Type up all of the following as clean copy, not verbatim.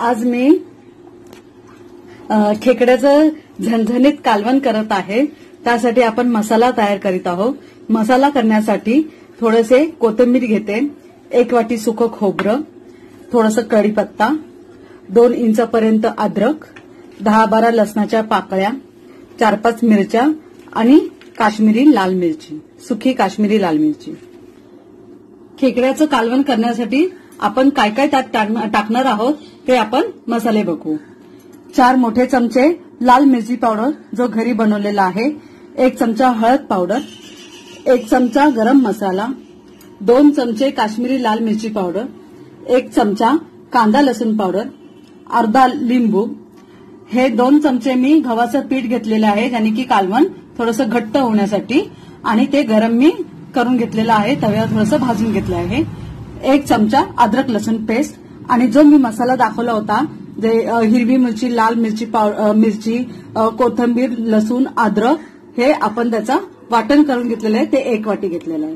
आज मी खेकड्याचं झणझणीत कालवण करत आहे। त्यासाठी आपण मसाला तयार करीत आहोत। मसाला करण्यासाठी थोडेसे कोथिंबीर घेते, 1 वाटी सुकं खोबरं, थोडंसं कढीपत्ता, 2 इंचापर्यंत अद्रक, 10-12 लसणाच्या पाकळ्या, 4-5 मिरच्या आणि काश्मीरी लाल मिरची, सुकी काश्मीरी लाल मिरची। खेकड्याचं कालवण करण्यासाठी आपण काय काय त्यात टाकणार आहोत ते आपण मसाले बघू। 4 मोठे चमचे लाल मिरची पावडर जो घरी बनवलेला आहे, 1 चमचा हळद पावडर, 1 चमचा गरम मसाला, 2 चमचे काश्मीरी लाल मिरची पावडर, 1 चमचा कांदा लसूण पावडर, अर्धा लिंबू। हे 2 चमचे मी गव्हाचं पीठ घेतलेलं आहे, यानी की कालवण थोडंसं घट्ट होण्यासाठी, आणि ते गरम मी करून घेतलेलं आहे, तव्यावर थोडंसं भाजून घेतलं आहे। 1 चमचा अद्रक लसूण पेस्ट, आणि जो मी मसाला दाखवला होता जे हिरवी मिरची, लाल मिरची, कोथिंबीर, लसूण, अद्रक, हे आपण त्याचा वाटण करून घेतलेलं आहे, ते 1 वाटी घेतलेलं आहे।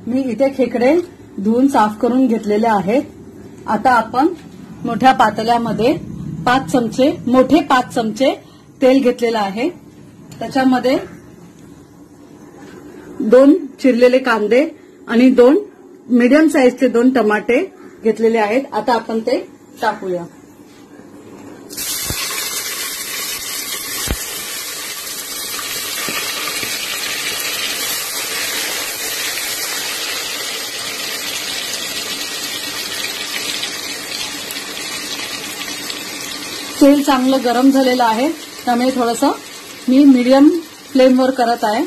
मी इथे खेकडे धुवून साफ करून घेतलेले आहेत। आता आपण मोठ्या पातेल्यामध्ये 5 चमचे तेल घेतलेलं आहे। त्याच्यामध्ये 2 चिरलेले कांदे आणि 2 मीडियम साईजचे 2 टमाटे घेतलेले आहेत। आता आपण ते टाकूया। तेल चांगलं गरम झालेलं आहे, त्यामुळे थोडंसं मी मीडियम फ्लेमवर करत आहे।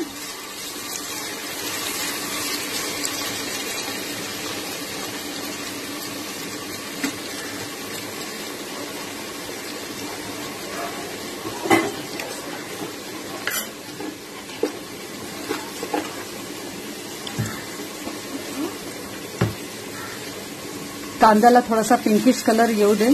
कांद्याला थोडासा पिंकिश कलर येऊ दे।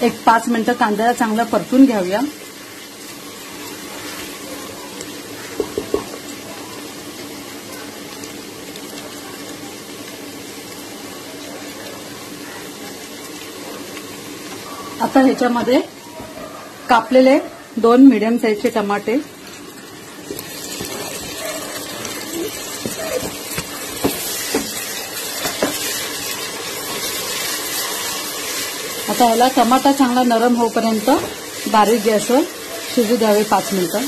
एक 5 मिनिटं कांद्याला चांगला परतून घ्याऊया। आता ह्याच्यामध्ये कापलेले 2 मीडियम साईजचे टमाटे, आता ह्याला टमाटा चांगला नरम होईपर्यंत बारीक गॅसवर शिजू द्यावे 5 मिनिटं।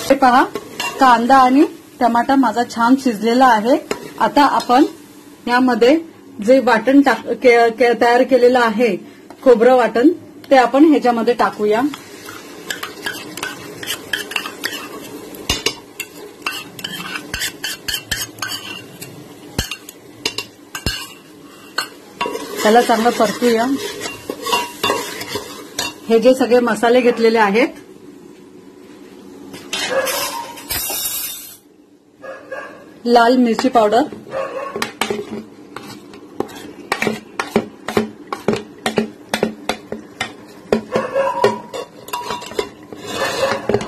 हे पहा, कांदा आणि टमाटा माझा छान शिजलेला आहे। आता आपण यामध्ये जे वाटण तयार केलेलं आहे, खोबरं वाटण, ते आपण ह्याच्यामध्ये टाकूया। त्याला चांगलं परतूया। हे जे सगळे मसाले घेतलेले आहेत, लाल मिरची पावडर,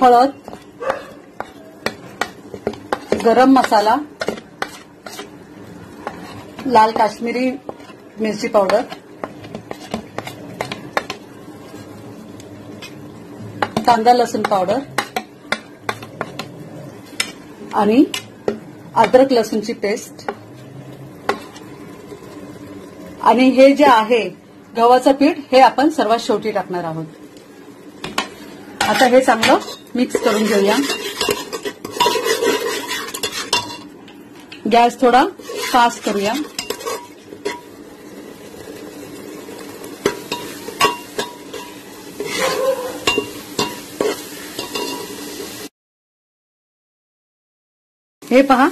हळद, गरम मसाला, लाल काश्मीरी मिरची पावडर, कांदा लसूण पावडर आणि अद्रक लसूणची पेस्ट, आणि हे जे आहे गव्हाचं पीठ, हे आपण सर्वात शेवटी टाकणार आहोत। आता हे चांगलं मिक्स करून घेऊया। गॅस थोडा फास्ट करूया। हे पहा,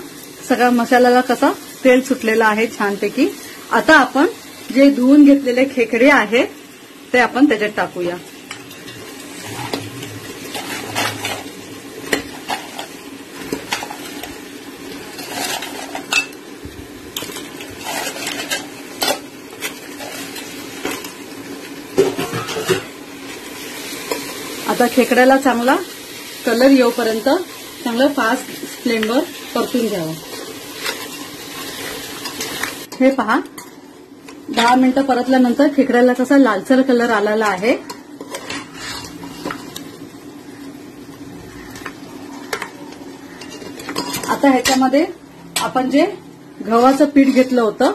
सगळ्या मसाल्याला कसा तेल सुटलेलं आहे छानपैकी। आता आपण जे धुवून घेतलेले खेकडे आहेत ते आपण त्याच्यात टाकूया। आता खेकड्याला चांगला कलर येऊपर्यंत चांगलं फास्ट फ्लेमवर परतून घ्यावं. हे पहा 10 मिनिटं परतल्यानंतर खेकड्याला कसा लालसर कलर आलेला आहे. आता ह्याच्यामध्ये आपण जे गव्हाचं पीठ घेतलं होतं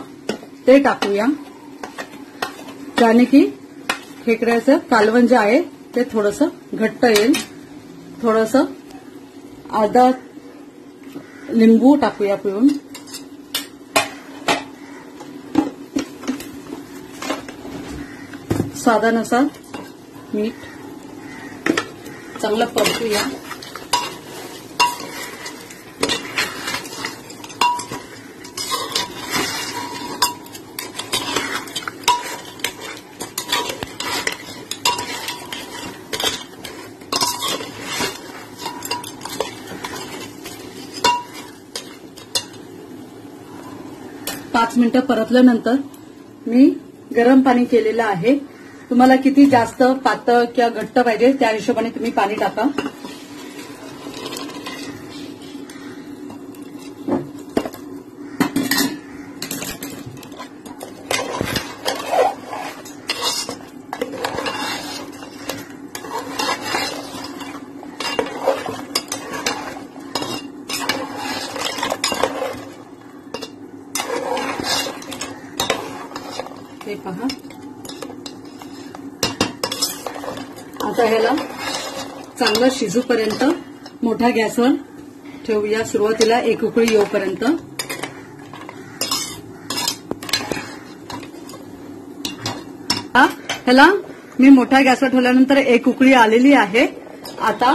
ते टाकूया, ज्याने की खेकड्याचं कालवण जे आहे ते थोडंसं घट्ट येईल. थोडंसं अर्धा लिंबू टाकूया पिळून. स्वादानुसार मीठ. चांगलं परतूया. पाच मिनिटं परतल्यानंतर मी गरम पाणी केलेलं आहे. तुम्हाला किती जास्त पातळ किंवा घट्ट पाहिजे त्या हिशोबाने तुम्ही पाणी टाका. हे पहा. आता ह्याला चांगलं शिजूपर्यंत मोठ्या गॅसवर ठेवूया. सुरुवातीला एक उकळी येऊपर्यंत. ह्याला मी मोठ्या गॅसवर ठेवल्यानंतर एक उकळी आलेली आहे. आता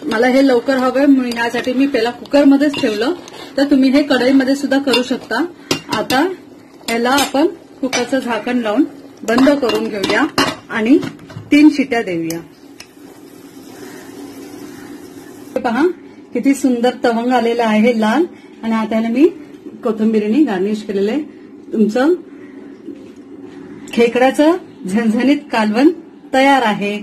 मला हे लवकर हवंय म्हणून यासाठी मी पहिला कुकरमध्येच ठेवलं, तर तुम्ही हे कढईमध्ये सुद्धा करू शकता. आता ह्याला आपण कुकरचं झाकण लावून बंद करून घेऊया आणि 3 शिट्या देऊया. पहा किती सुंदर तवंग आलेला आहे लाल. आणि आता मी कोथिंबीरीने गार्निश केलेलं आहे. तुमचं खेकड्याचं झणझणीत कालवण तयार आहे.